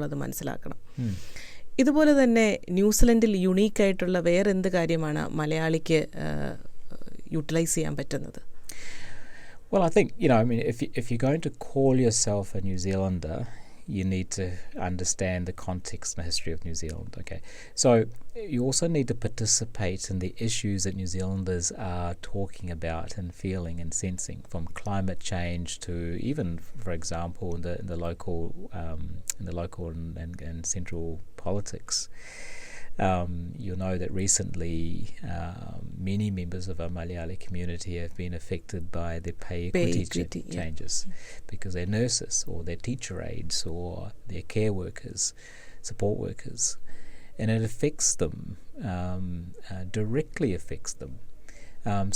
നമ്മളത് മനസ്സിലാക്കണം. ഇതുപോലെ തന്നെ ന്യൂസിലൻഡിൽ യുണീക്കായിട്ടുള്ള വേറെ എന്ത് കാര്യമാണ് മലയാളിക്ക് യൂട്ടിലൈസ് ചെയ്യാൻ പറ്റുന്നത്? Well, I think, if you're going to call yourself a New Zealander, you need to understand the context and the history of New Zealand, okay? So you also need to participate in the issues that New Zealanders are talking about and feeling and sensing, from climate change to even, for example, in the local and central politics. You'll know that recently many members of our Malayali community have been affected by the pay equity changes, because they're nurses or they're teacher aides or they're care workers, support workers, and it affects them, directly affects them.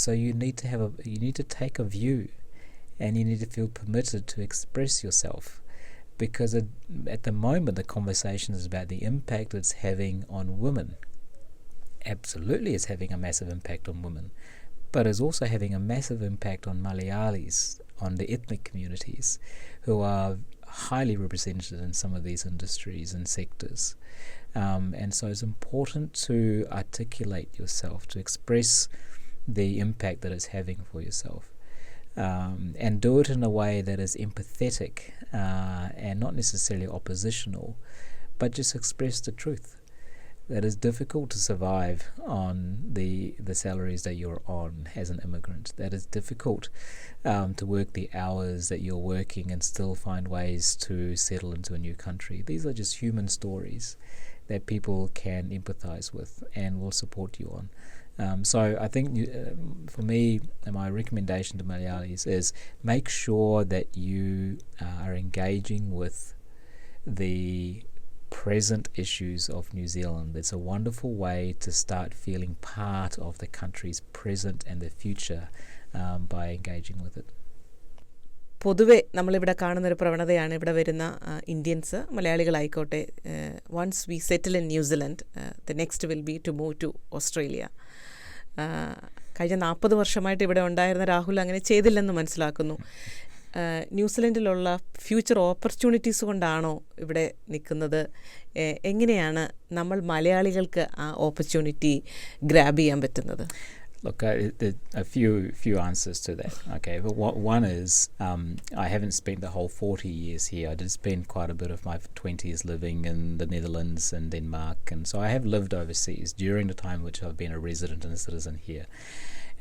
So you need to take a view, and you need to feel permitted to express yourself. Because at the moment the conversation is about the impact it's having on women. Absolutely it's having a massive impact on women, but it's also having a massive impact on Malayalis, on the ethnic communities who are highly represented in some of these industries and sectors. And so it's important to articulate yourself, to express the impact that it's having for yourself. And do it in a way that is empathetic and not necessarily oppositional, but just express the truth. That it's difficult to survive on the salaries that you're on as an immigrant. That it's difficult to work the hours that you're working and still find ways to settle into a new country. These are just human stories that people can empathize with and will support you on. So I think for me, my recommendation to Malayalis is make sure that you are engaging with the present issues of New Zealand. It's a wonderful way to start feeling part of the country's present and the future by engaging with it. പൊതുവെ നമ്മളിവിടെ കാണുന്നൊരു പ്രവണതയാണ്, ഇവിടെ വരുന്ന Indians, മലയാളികളായിക്കോട്ടെ, once we settle in New Zealand the next will be to move to Australia. കഴിഞ്ഞ 40 വർഷമായിട്ട് ഇവിടെ ഉണ്ടായിരുന്ന രാഹുൽ അങ്ങനെ ചെയ്തില്ലെന്ന് മനസ്സിലാക്കുന്നു. ന്യൂസിലൻഡിലുള്ള ഫ്യൂച്ചർ ഓപ്പർച്യൂണിറ്റീസ് കൊണ്ടാണോ ഇവിടെ നിൽക്കുന്നത്? എങ്ങനെയാണ് നമ്മൾ മലയാളികൾക്ക് ആ ഓപ്പർച്യൂണിറ്റി ഗ്രാബ് ചെയ്യാൻ പറ്റുന്നത്? Look, a few answers to that. Okay, but one is I haven't spent the whole 40 years here. I did spend quite a bit of my 20s living in the Netherlands and Denmark, and so I have lived overseas during the time which I've been a resident and a citizen here.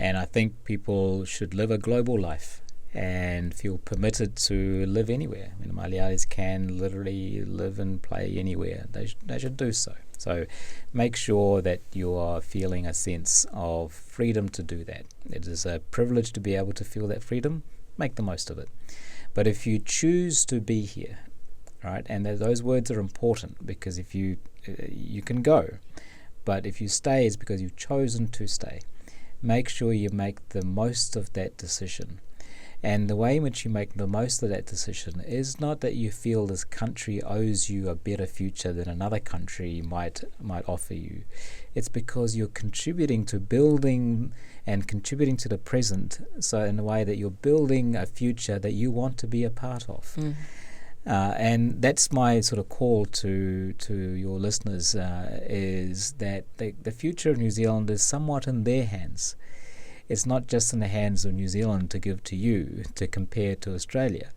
And I think people should live a global life and feel permitted to live anywhere. I mean, Malayalis can literally live and play anywhere. They should do so. So make sure that you are feeling a sense of freedom to do that. It is a privilege to be able to feel that freedom. Make the most of it. But if you choose to be here, right, and those words are important, because if you can go, but if you stay, it's because you've chosen to stay. Make sure you make the most of that decision. And the way in which you make the most of that decision is not that you feel this country owes you a better future than another country might offer you. It's because you're contributing to building and contributing to the present, so in a way that you're building a future that you want to be a part of. And that's my sort of call to your listeners, is that the future of New Zealand is somewhat in their hands. It's not just in the hands of New Zealand to give to you to compare to Australia.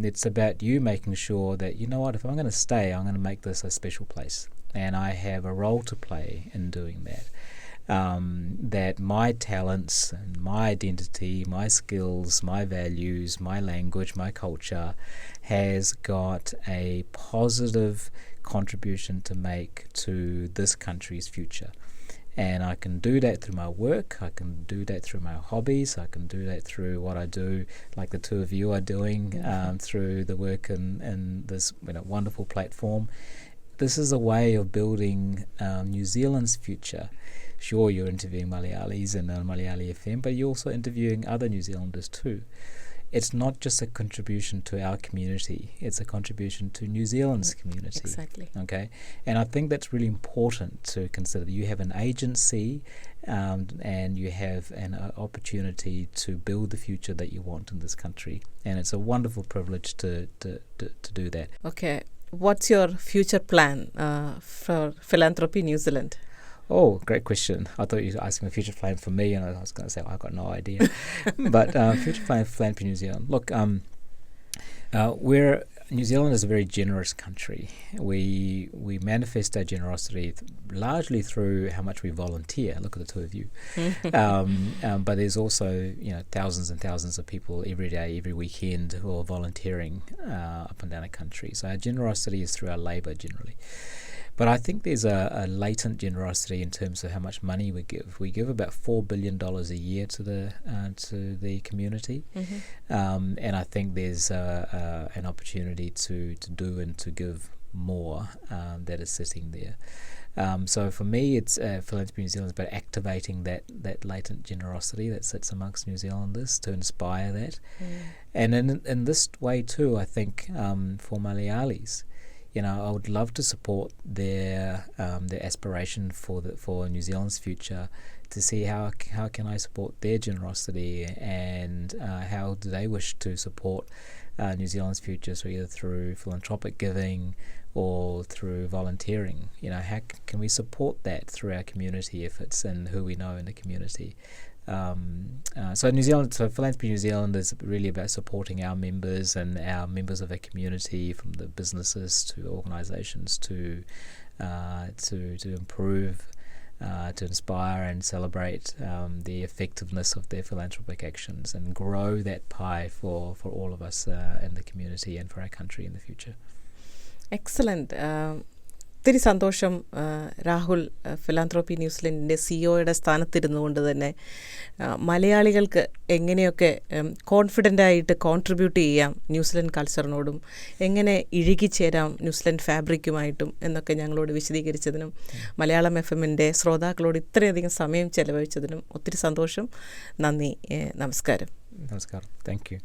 It's about you making sure that, you know what, if I'm going to stay, I'm going to make this a special place. And I have a role to play in doing that. That my talents and my identity, my skills, my values, my language, my culture has got a positive contribution to make to this country's future. And I can do that through my work, I can do that through my hobbies, I can do that through what I do, like the two of you are doing, through the work in this wonderful platform. This is a way of building New Zealand's future. Sure, you're interviewing Malayalis in Malayali FM, but you're also interviewing other New Zealanders too. It's not just a contribution to our community, it's a contribution to New Zealand's community. Exactly. Okay, and I think that's really important to consider. You have an agency and you have an opportunity to build the future that you want in this country, and it's a wonderful privilege to do that. Okay, what's your future plan for Philanthropy New Zealand? Oh, great question. I thought you were asking a future plan for me, and I was going to say, I've got no idea. But future plan for Philanthropy New Zealand. Look, New Zealand is a very generous country. We manifest our generosity largely through how much we volunteer. Look at the two of you. But there's also, thousands and thousands of people every day, every weekend who are volunteering up and down the country. So our generosity is through our labour generally. But I think there's a latent generosity in terms of how much money we give. We give about $4 billion a year to the community, and I think there's an opportunity to do and to give more that is sitting there. So for me, it's Philanthropy New Zealand is about activating that latent generosity that sits amongst New Zealanders to inspire that, and in this way too, I think for Malayalis. I would love to support their aspiration for New Zealand's future, to see how can I support their generosity, and how do they wish to support New Zealand's future, so either through philanthropic giving or through volunteering. How can we support that through our community efforts and who we know in the community? So Philanthropy New Zealand is really about supporting our members and our members of the community, from the businesses to organisations, to improve, to inspire and celebrate the effectiveness of their philanthropic actions, and grow that pie for all of us in the community and for our country in the future. Excellent. ഒത്തിരി സന്തോഷം രാഹുൽ ഫിലാന്ത്രോപ്പി ന്യൂസിലൻഡിൻ്റെ സിഇഒയുടെ സ്ഥാനത്തിരുന്നുകൊണ്ട് തന്നെ മലയാളികൾക്ക് എങ്ങനെയൊക്കെ കോൺഫിഡൻ്റായിട്ട് contribute ചെയ്യാം New Zealand കൾച്ചറിനോടും, എങ്ങനെ ഇഴുകിച്ചേരാം New Zealand ഫാബ്രിക്കുമായിട്ടും എന്നൊക്കെ ഞങ്ങളോട് വിശദീകരിച്ചതിനും, മലയാളം FM-ൻ്റെ ശ്രോതാക്കളോട് ഇത്രയധികം സമയം ചെലവഴിച്ചതിനും ഒത്തിരി സന്തോഷം. നന്ദി. നമസ്കാരം. നമസ്കാരം. Thank you.